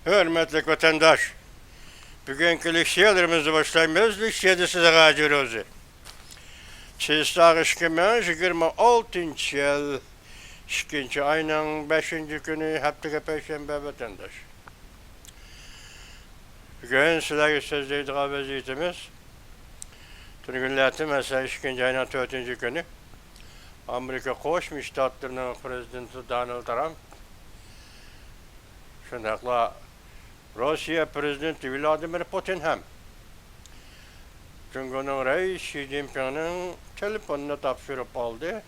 Hürmetli vatandaş, bugünkü liksiyalarımızı başlayımız, liksiyada size gacırızı. Çizsağ 2026 yıl, 2. ayının 5. günü, hafta Perşembe vatandaş. Bugün sizlerle sözleydik vaziyetimiz. Tüm günlerdi mesela 2. ayının 4. günü. Amerika Koşmuş Ştatlarının prezidenti Donald Trump, şundakla Rusya prezidenti Vladimir Putin hem Cumhurbaşkanı Reis Xi Jinping'in telefonunu tapşırıp aldı.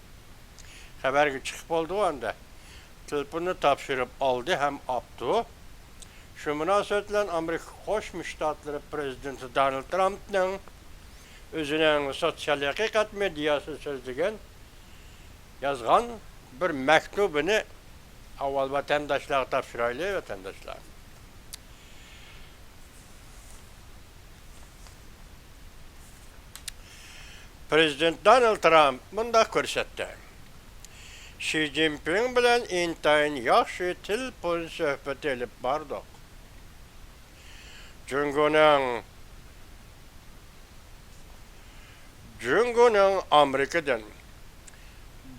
Haber çıkıp oldu anda. Telefonunu tapşırıp aldı hem aptı. Şu münasebetle Amerika Koşmuş Ştatları prezidenti Donald Trump'ın özünün sosyal hakikat medyası sözlügen yazgan bir mektubunu avval vatandaşlar tapşıraylı vatandaşlar. Prezident Donald Trump bunda ko'rsatdi. Xi Jinping bilan intayin yaxshi telefon suhbati olib bordik. Jungoning Amerikadan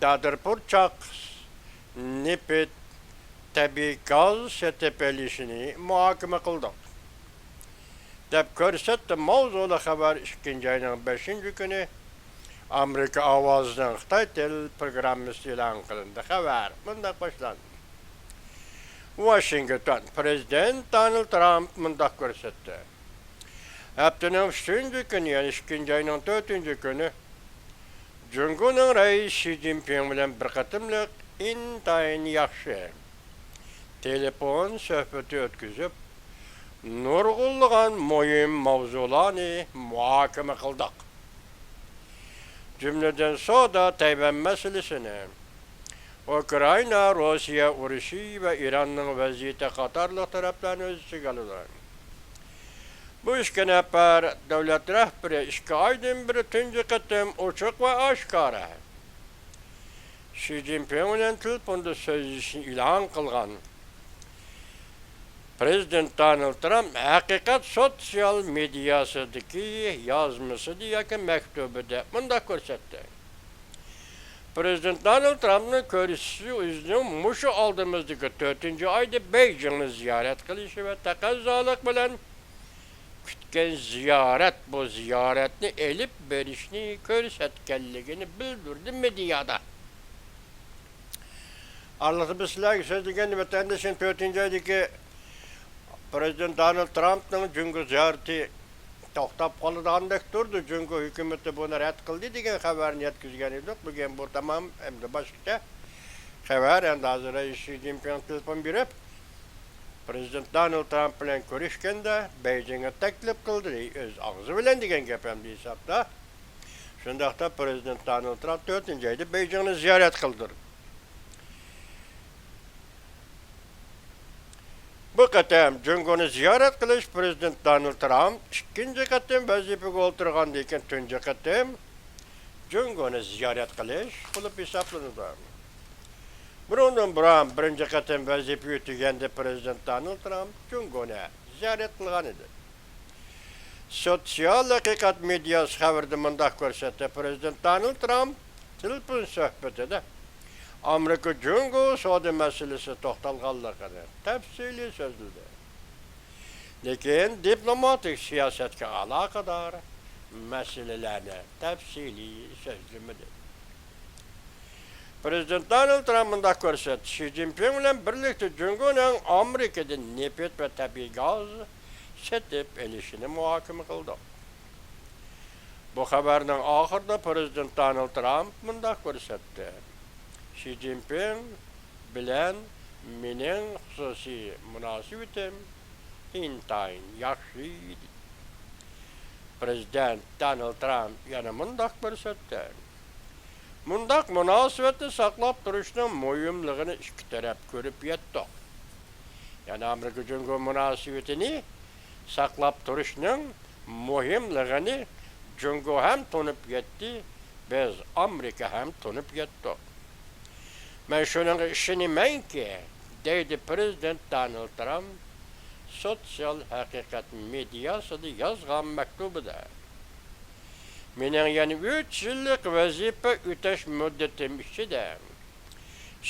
Dadırpurçaq nefet tabiiy gaz setib olishini muhokama qildik. Deb ko'rsatdi mavzuli xabar 2. ayning 5. günü Amerika Ovozining Xitoy til programmasi e'lon qilindi. Xabar bunday boshlandi. Washington Prezident Donald Trump bunday ko'rsatdi. Haftaning 3. günü, yani 2. ayning 4. günü Cumhurbaşkanı Reis Xi Jinping bilan bir qatimliq intayin yaxshi telefon suhbati o'tkazib, nurg'unlagan muhim mavzularni muhokama qildik. Cümleden Soda Tayvan meselesini, Ukrayna, Rusya urushi ve İran'ın vaziyeti qatorliq taraflarni o'z ichiga oladi. Bu ishga nafar davlat rahbari 2 oydan beri tunji qatim ochiq va oshkora Xi Jinping bilan telefonda so'zlashishni e'lon qilgan. Prezident Donald Trump haqiqat sosyal medyasidagi yozmasida yoki maktubida bunday ko'rsatdi. Prezident Donald Trump'ni ko'rishi o'zining mushu oldimizdagi 4. oyda Beijingni ziyorat qilishi va taqozolik bilan kutgan ziyorat, bu ziyoratni elib berishni ko'rsatganligini bildirdi medyada. Allah'ı sizlerge sözlügen vatandaşın 4. aydaki Prezident Donald Trump'ın Cungo ziyareti to'xtab qoladiganidek turdi. Cungo hükümeti buni rad qildi degan xabarni yetkazgan edik. Bugun bu tamam endi boshqa xabar. Endi hozir Xi Jinping telefon berib Prezident Donald Trump bilan ko'rishganda Beijingga taklif qildi. O'z og'zi bilan degan gap ham hisobda. Shundaqda Prezident Donald Trump 4. oyda Beijingni ziyorat qildi. Bu qatam Cungoni ziyorat qilish Prezident Donald Trump 2. qatim vazifaga o'tirgandan keyin 3. qatim Cungoni ziyorat qilish bo'lib hisoblanadi. Bundan buran 1. qatim vazifa yutganda Prezident Donald Trump Cungoni ziyorat qilgan edi. Sosyal haqiqat medyasi xabarda bunday ko'rsatdi. Prezident Donald Trump telefon suhbatida Amerika Cungo savdo masalasi to'xtalganligini tafsiliy so'zladi. Lekin diplomatik siyosatga aloqador masalalarni tafsiliy so'zlamadi. Prezident Donald Trump bunday ko'rsatdi. Xi Jinping bilan birlikda Cungoning Amerikadan nefet va tabiiy gaz setib olishini muhokama qildi. Bu xabarning oxirida Prezident Donald Trump bunday ko'rsatdi. Xi Jinping bilan mening xususiy munosabatim intayin yaxshi edi. Prezident Donald Trump yana bunday ko'rsatdi. Bunday munosabatni saqlab turishning muhimligini ikki taraf ko'rib yetdi. Yani Amerika Cumhuriyeti munosabatini saqlab turishning muhimligini Cumhuriyet ham tunib yetdi, biz Amerika ham tunib yetdik. Men shunga ishonamanki, deydi Prezident Donald Trump sotsial haqiqat mediasida yozgan maktubida mening yana 3 yillik vazifa o'tash muddatim ichida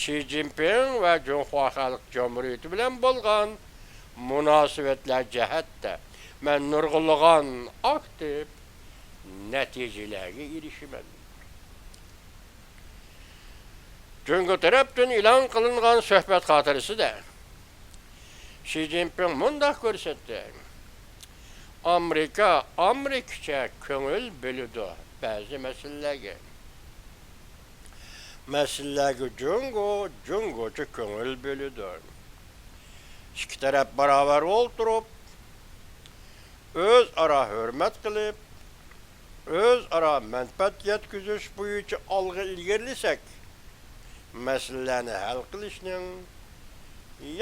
Xi Jinping va Cumhuriyet Halk Cumhuriyeti bilan bo'lgan munosabatlar jihatda men nurg'unlagan aktiv natijalarga erishiman. Jungo tarafdan e'lon qilingan suhbat xotirasida Xi Jinping mundaq ko'rsatdi. Amerikacha ko'ngil bo'ladi ba'zi masalalarga. Masalalarga Jungocha ko'ngil bo'ladi. İki taraf beraber o'ltirib, o'zaro hurmat qilib, o'zaro manfaat yetkazish bo'yicha olg'a ilgarilasak, masalalarni hal qilishning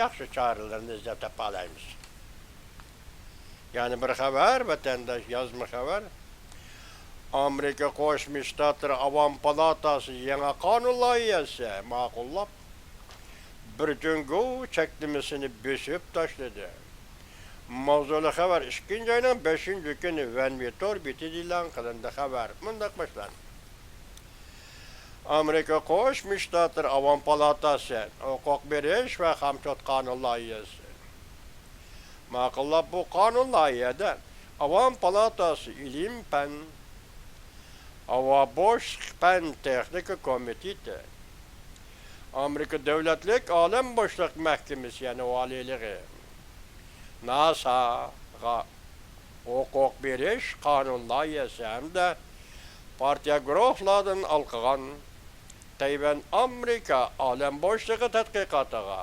yaxshi choralarini izlab topa olamiz. Yani bir xabar, vatandaş yazma xabar. Amerika Qo'shma Shtatlar Avam Palatasi yangi qonun loyihasi ma'qullab, bir jungo cheklimesini besib tashladı. Mavzuli xabar 2 ayning 5-kuni Vanmetor betida e'lon qilindi xabar. Mundaq boshlanadi. Amerika Qo'shma Shtatlar Avam Palatasi huquq berish va hamkorlik qonun loyihasi ma'qullab, bu qonun loyihasida Avam Palatasi ilim fan va boshqa fan texnika komiteti, Amerika Davlatlik Olam boshliq mahkamasi, ya'ni valiyligi, NASA'ga huquq berish qonun loyihasi hamda partiya guruhlardan alqagan Tayvan Amerika Olam boshlig'i tadqiqotiga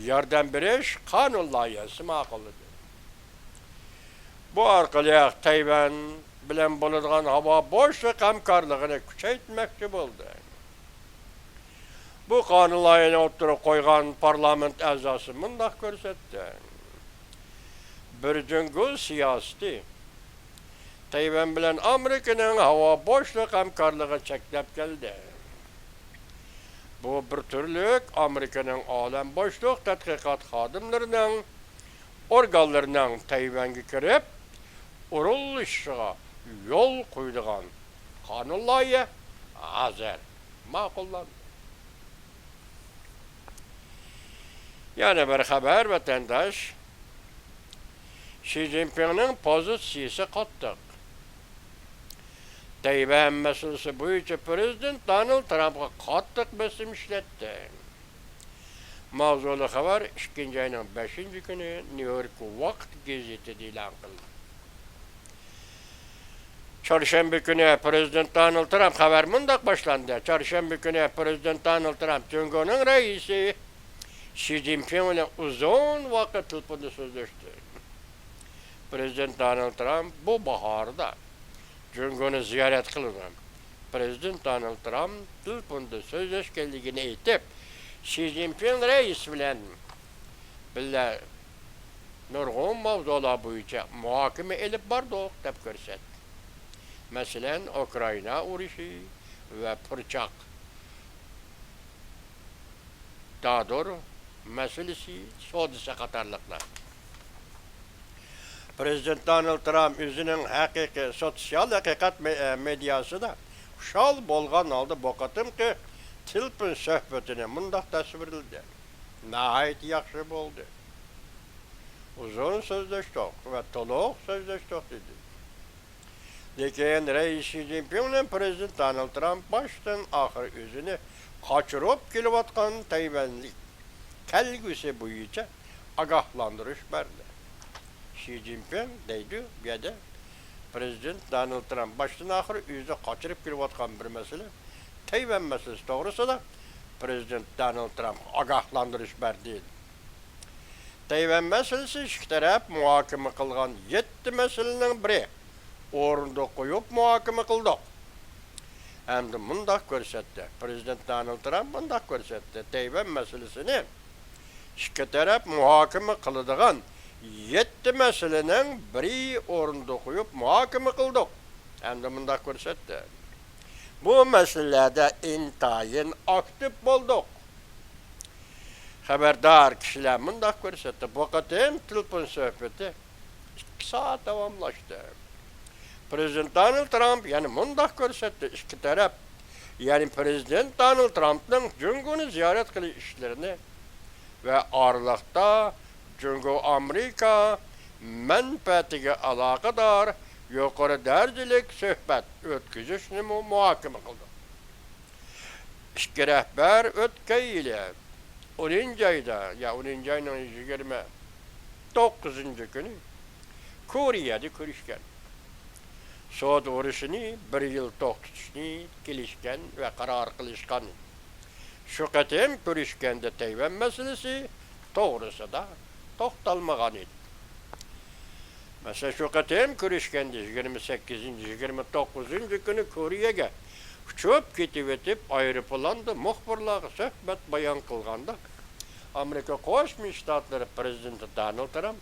yordam berish qonun loyihasi ma'qulladi. Bu orqali Tayvan bilan bo'ladigan havo boshliq hamkorligini kuchaytirmoqchi bo'ldi. Bu qonun loyihasini o'tirib qo'ygan parlament a'zosi mundaq ko'rsatdi. Bir jungo siyosati Tayvan bilan Amerikaning havo boshliq hamkorligi cheklab keldi. Bu bir turlik Amerikaning olam boshliq tadqiqot xodimlarining organlarining Tayvanga kirib urilishiga yo'l qo'ydigan qonun loyihasi hozir ma'qullandi. Yana bir xabar, vatandaş Xi Jinpingning pozitsiyasi qattiq. Tayvan masalasi bo'yicha Prezident Donald Trampga qattiq bosim ishlatdi. Mavzuli xabar 2 ayning 5-kuni New York vaqt gazetida e'lon qilindi. Çarşamba günü Prezident Donald Trump xabar mundaq boshlandi. Çarşamba günü Prezident Donald Trump Jungoning raisi Xi Jinping bilan uzun vaqt telefonda so'zlashdi. Prezident Donald Trump bu bahorda Jungoni ziyorat qilgan. Prezident Donald Trump telefonda so'zlashganligini aytib, Xi Jinping rais bilan birga nurg'un mavzular bo'yicha muhokama elib bordik deb ko'rsatdi. Masalan, Ukraina urushi va Purchaq Dador masalasi sodisi qatorliqlar. Prezident Donald Trump o'zining haqiqiy sotsial haqiqat mediasida xushal bo'lgan holda boqatimki telefon suhbatini mundaq tasvirladi. Nihoyat yaxshi bo'ldi. Uzun so'zlashdik va to'liq so'zlashdik dedi. Lekin Rais Xi Jinping bilan Prezident Donald Trump boshdan oxir o'zini qochirib kelayotgan Tayvanlik kelgusi bo'yicha ogohlantirish berdi. Xi Jinping deydi, bu yerda Prezident Donald Trump boshdan oxir o'zini qochirib kelayotgan bir masala Tayvan masalasi to'g'risida Prezident Donald Trump ogohlantirish berdi. Tayvan masalasi ikki taraf muhokama qilgan 7 masalaning biri o'rinda qo'yib muhokama qildik. Hamda mundaq ko'rsatdi. Prezident Donald Trump mundaq ko'rsatdi. Tayvan masalasini ikki taraf muhokama qiladigan 7 masalaning biri o'rinda qo'yib muhokama qildik. Hamda mundaq ko'rsatdi. Bu masalalarda intayin aktiv bo'ldik. Haberdar kişiler mındak görsetti. Bu kadar telefon sohbeti 2 saat davamlaştı. Prezident Donald Trump yani mındak görsetti iki taraf. Yani Prezident Donald Trump'ın Cungunu ziyaret kılıç işlerini ve ağırlıkta Cungu Amerika menfaatiga alakadar yukarı derecelik söhbet ötküzüşünü muhakeme kıldı. İki rehber ötken ile 10. ayda ya 10. ayının 29. günü Kore'de görüşken. Soğut uğraşını bir yıl toktuşunu gelişken ve karar kılışkan. Şu katem görüşkende Tayvan meselesi doğrusu da toxtalmağan idi. Mesela şu katem görüşkende 28. 29. günü Kore'ye uçup ketip aeroplanda muhbirlarga söhbet bayan kılganda Amerika Qo'shma Shtatları prezidenti Donald Trump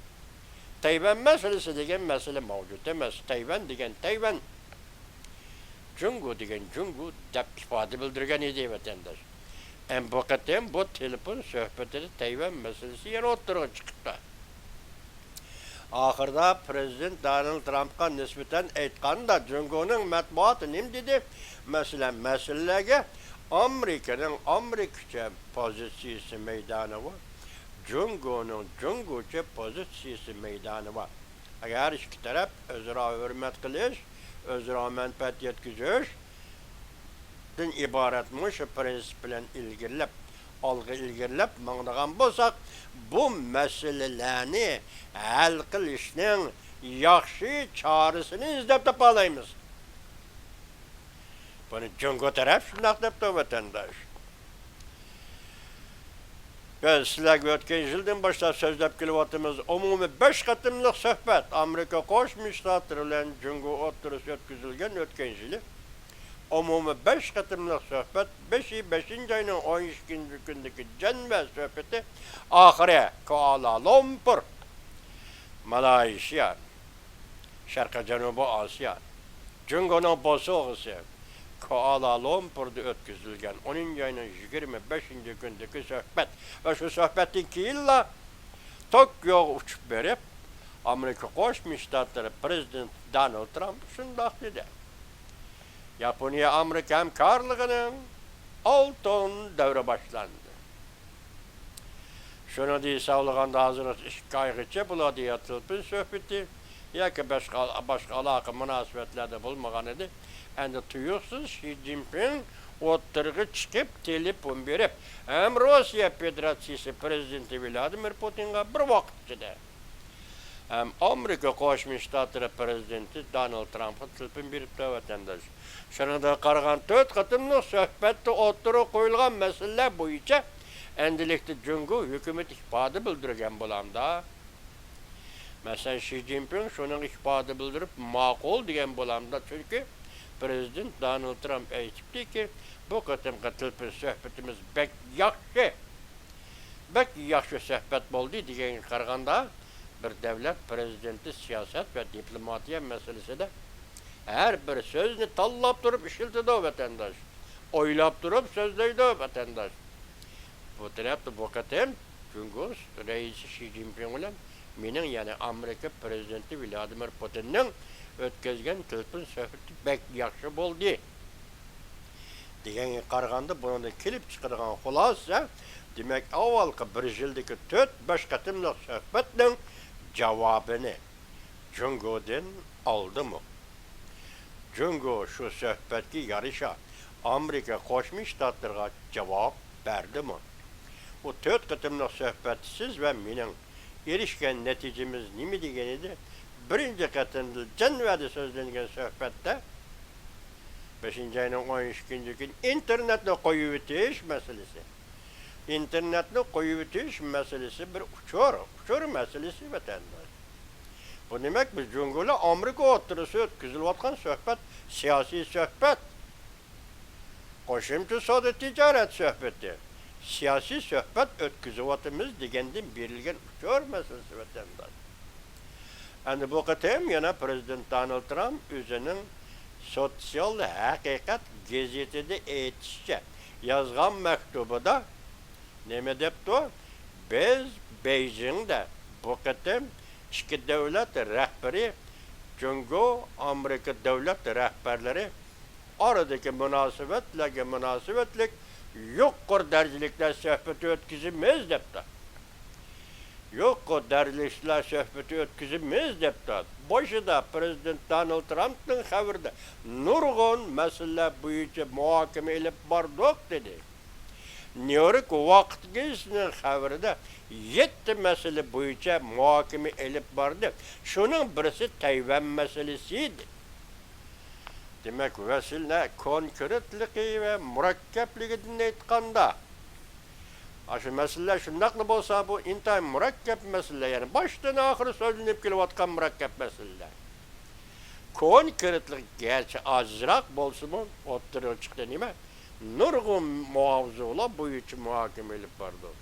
Tayvan meselesi degen mesele mavcut emas. Tayvan degen Tayvan. Cungu degen Cungu dep ifade bildirgen idi vatandaş. Bu katem bu telefon söhbetleri Tayvan meselesi yana o'ttirga chiqibdi. Ahırda Prezident Donald Trump'a nispeten aytganda Cungu'nun matbuatı nim dedi? Mesela meselelerge Amerika'nın Amerikaça pozisiyası meydanı var. Cungu'nun Cungu'ça pozisiyası meydanı var. Eğer iki taraf özra hürmet kılış, özra menfaat yetkizüş, ibaretmiş prensiple ilgilep, algı ilgilep mağdağın bolsak, bu meselelerini hal kılışının yaxşı çağrısını izlep tapalayımız. Bunu Cungu taraf şundak depti vatandaş. Biz sizlerge ötken yıldan başlap sözlep kelivatımız umumi 5 katımlık söhbet Amerika Qo'shma Shtatları bilen Cungu o'ttirisi ötküzülgen ötken yılı. Umumi 5 katımlık söhbet 5. ayının 12. gündeki cenve söhbeti ahire Kuala Lumpur, Malaysia, Şarkı Canubu Asya, Cungu'nun bozuğusu Kuala Lumpur'da ötküzülgen 10. ayının 25. gündeki söhbet ve şu sohbetin ki illa Tokyo'ya uçup verip Amerika Qo'shma Shtatları Prezident Donald Trump şundak dedi. Japonya Amerika hemkarlığının altın devre başlandı. Şunu diye savlığında hazırlık iş kaygıcı bula diye tılpın sohbeti ya ki başka alaka münasebetlerde bulmagan idi. Endi tuyuksuz Xi Jinping o'ttirg'i chiqib telefon berib hem Rossiya Federatsiyasi prezidenti Vladimir Putinga bir vaqt ichida hem Amerika Qo'shma Shtatları prezidenti Donald Trump'a telefon beribdi vatandaş. Şunada qaragan 4 qatimliq suhbatda o'ttirib qo'yilgan masalalar bo'yicha endilikda Cungu hukumat ifade bildirgan bo'lamda. Mesela Xi Jinping şunun ifade bildirib ma'qul degan bo'lamda çünkü Prezident Donald Trump aytibdi ki bu qatimqi telefon suhbatimiz bek yaxshi suhbat bo'ldi degan qaraganda bir davlat prezidenti siyaset ve diplomatiya meselesinde her bir sözünü tallab durup işiltidi vatandaş. Oylab durup sözleydi vatandaş. Bu tarafta bu qatim Cungu reisi Xi Jinping bilen mening yani Amerika prezidenti Vladimir Putin'nin ötközgen telefon söhbeti bek yaxşı bo'ldi degan qaraganda bundan kelib chiqadigan xulosa demak avvalgi 1 yildagi 4-5 qatimliq suhbatning javobini Cungu'dan oldimi? Cungu şu suhbatga yarasha Amerika Qo'shma Shtatlarga javob berdimi? Bu 4 qatimliq suhbatsiz ve mening erishgan natijamiz nima degan edi? Birinci qatimda Cenva'da sözlengen sohbette 5. ayının 12. gün internetni qo'yib o'tish meselesi. İnternetni qo'yib o'tish meselesi bir uçur meselesi vatandaş. Bu demek biz Cungu'yla Amerika o'ttirisi o'tkazilayotgan sohbat siyosiy sohbat. Qo'shimcha savdo tijorat sohbati. Siyosiy sohbat o'tkazilayotimiz degandan berilgan uçur meselesi vatandaş. Endi bu qatim yana Prezident Donald Trump özünün Sosyal Hakikat gazetede aytishicha yozgan maktubida nima debdi? Biz Beijing'de bu kadar iki devlet rehberi, Cungo, Amerika devlet rehberleri aradaki münasebetlik yuqur derecelikler sohbeti ötkizimiz depti. Yuqur derecelikler sohbeti ötkizimiz depti. Başında Prezident Donald Trump'ın xabarda nurgun mesele boyunca muhakeme edip bardık dedi. New York vaqt gezisining xabarida 7 mesele boyunca muhakeme edip bardı. Şunun birisi Tayvan meselesi idi. Demek vesile konkretligi ve murakkapligidan aytganda aşı mesele şundaqlı bolsa bu intayin murakkab mesele yani baştan ahırı söylenip kelayotgan murakkab mesele. Konkretlik gerçi azırak bolsunmu o'ttirib chiqdi nima? Nurg'un mavzular bo'yicha muhokama olib bordi.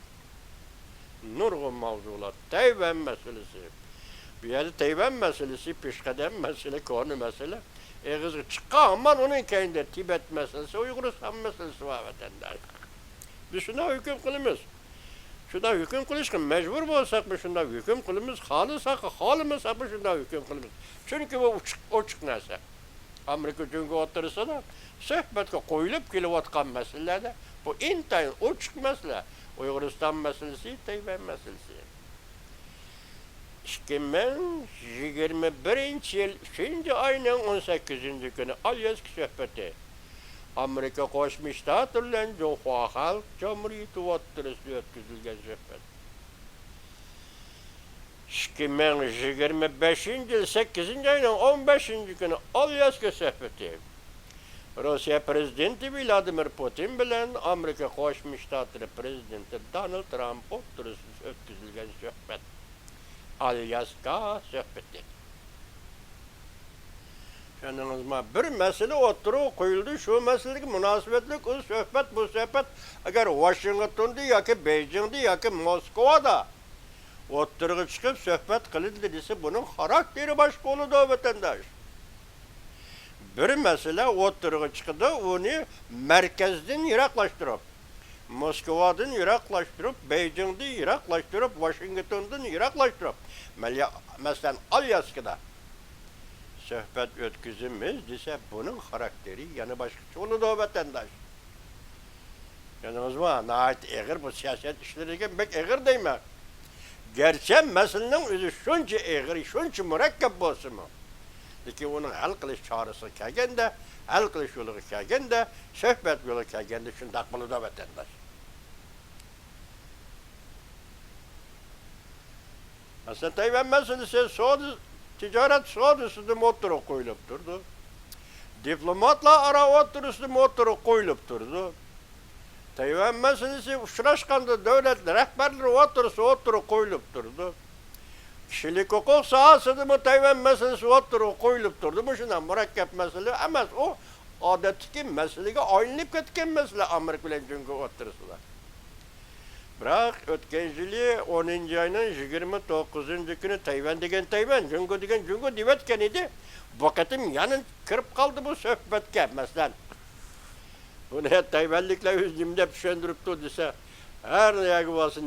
Nurg'un mavzular Tayvan meselesi. Bu yerda Tayvan meselesi peshqadam mesele, konu mesele. Eğizgi çıkan aman onun kendinde Tibet meselesi, Uyguristan meselesi var vatandaş. Biz şuna hüküm kılımız. Şuna hüküm kılışkı mecbur olsak mı şuna hüküm kılımız, halımızsak mı şuna hüküm kılımız. Çünkü bu uçuk neyse. Amerika çünkü oturursa da sohbetke koyulup kilovatkan meselelerde bu intayin uçuk mesele. Uyguristan meselesi, Tayvan meselesi. 2021 yıl 3. ayının 18. günü Alyask sohbeti Amerika Koşmuş Ştatlar Cumhuriyeti Halk Cumhuriyeti o'ttirasida o'tkazilgan sohbet. 2025 yıl 8. ayının 15. günü Alyask sohbeti Rusya Prezidenti Vladimir Putin bilen Amerika Koşmuş Ştatlar Prezidenti Donald Trump o'ttirasida o'tkazilgan sohbet. Alyaska sohbeti. Şanınızma bir mesele oturup koyuldu. Şu meseleki münasebetlik o sohbet bu sohbet eğer Washington'da ya ki Beijing'de ya ki Moskova'da oturup çıkıp sohbet kılındı dese bunun karakteri başka olur da vatandaş. Bir mesele oturup çıktı onu merkezden yiraklaştırıp Moskova'dan yiraklaştırıp, Beijing'de yiraklaştırıp, Washington'dan yiraklaştırıp, mesela Alyaska'da sohbet ötküzümüz dese bunun karakteri yanı başka olur da vatandaş. Yanımız var, nahit eğer bu siyaset işlerine pek eğer değil mi? Gerçek meselenin özü şunca eğer, şunca murakkab olsun mu? Ki onun hal kılış çağrısı kelgende, hal kılış yolu kelgende, sohbet yolu kelgende şunu takmalı da vatandaş. Mesela Tayvan meselesi ticaret sodasında motoru koyulup durdu. Diplomatla ara oturusunda motoru koyulup durdu. Tayvan meselesi uçraşkanda devlet rehberleri oturusu koyulup durdu. Kişilik hukuk sahasında mı Tayvan meselesi koyulup durdu. Bu şundan murakkab mesele ama o adetki meseleye aynılıp ketken mesele Amerika ile çünkü oturusunda. Bırak ötkenciliği 10. ayının 29. günü Tayvan degen Tayvan, Cungo degen Cungo divetken idi. Vakıtım yanın kırıp kaldı bu sohbetke mesela. Bunu Tayvanlıkla yüzümde pişendirip dese her neye varsa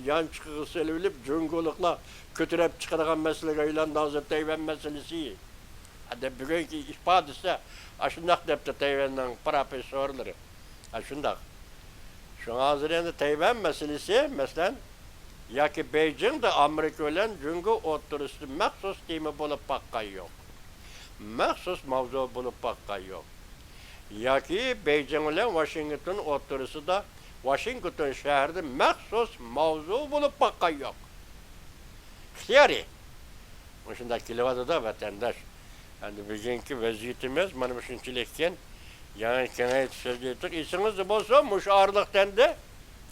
yan çıkığı selvilip Cungolukla kötürep çıkarılan meseleye ilan hazır Tayvan meselesi. Hadi bugünkü ifadesi aşındak depte Tayvan'dan profesörleri. Aşındak. Şu hazırında Tayvan meselesi mesela ya ki Beijing'de Amerika ile Cungo oturuşu mahsus temi bulup bakkay yok. Mahsus mavzu bulup bakkay yok. Ya ki Beijing ile Washington oturuşu da Washington şehirde mahsus mavzu bulup bakkay yok. İhtiyari. Bu şunda kilovada da vatandaş. Yani bugünkü vaziyetimiz bana şunçilekken yani kenayet söyleyecek. İsiniz de bolsa muş ağırlıktan da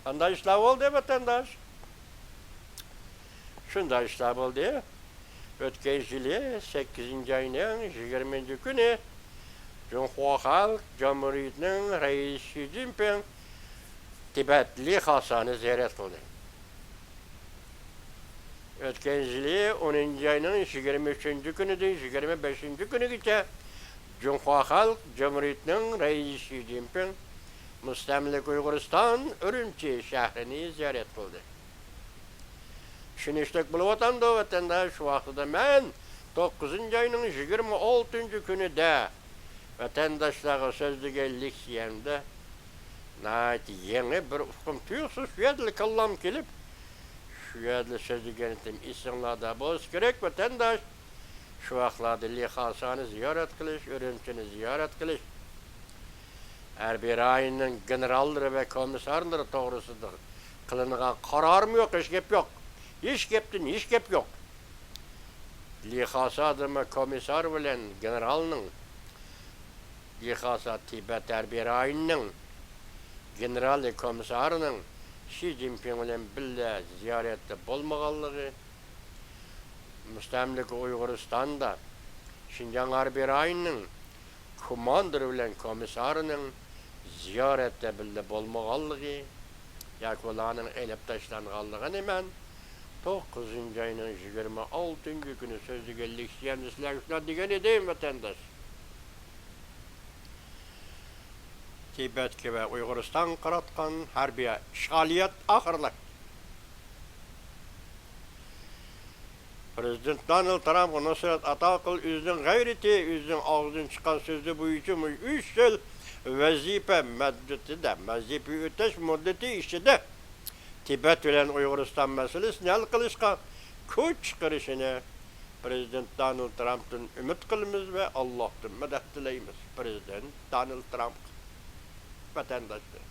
anda işler oldu vatandaş. Şunda işler oldu. Ötkenciliği 8. ayının 20. günü Cumhuriyeti Halk Cumhuriyeti'nin reisi Xi Jinping Tibetli Hasan'ı ziyaret kıldı. Ötkenciliği 10. ayının 23. günü de 25. günü geçe Cumhuriyeti Halk Cumhuriyeti'nin reisi Xi Jinping Müstemlik Uyguristan Ürümçi şehrini ziyaret kıldı. Düşünüştek buluvatan da vatandaş şu vaqtida men 9-njy ayının 26-njy günüde vatandaşlara sözlügellik siyende naati yeni bir ufkum tuyuksuz şu yadlı kallam kelip şu yadlı sözlügelitim isimlarda boz gerek vatandaş şu vaqtlarda Lihasanı ziyaret kılış, Ürümçini ziyaret kılış. Her bir ayının generalları ve komisarları doğrusudur. Kılınıgan karar mı yok, hiç gep yok. Hiç geptin, hiç gep yok. Lihasa adımı komisar bilen generalının, Lihasa Tibet her bir ayının generali komisarının Xi Jinping bilen bille ziyarette bolmaganlığı, müstemlik Uyguristan'da Şinjan Harbiy ayının komandır bilen komisarının ziyarette bille bolmaganlığı, yak olanın elip taşlanganlığı hemen 9-njy ayının 26-njy günü sözlügellik siýendisler şuna digen edeyim vatandaş. Tibetke ve Uyguristan qaratkan harbiy işgaliyet ahırlak. Prezident Donald Trump Nusrat Atakıl üzün gayreti, üzün ağzın çıkan sözü boyunca 3 yıl vazife müddeti de, vazife öteş müddeti işide Tibet bilen Uyguristan meselesini hal kılışka köç çıkarışını Prezident Donald Trump'tan ümit kılımız ve Allah'tan medet dileyimiz. Prezident Donald Trump vatandaşlar.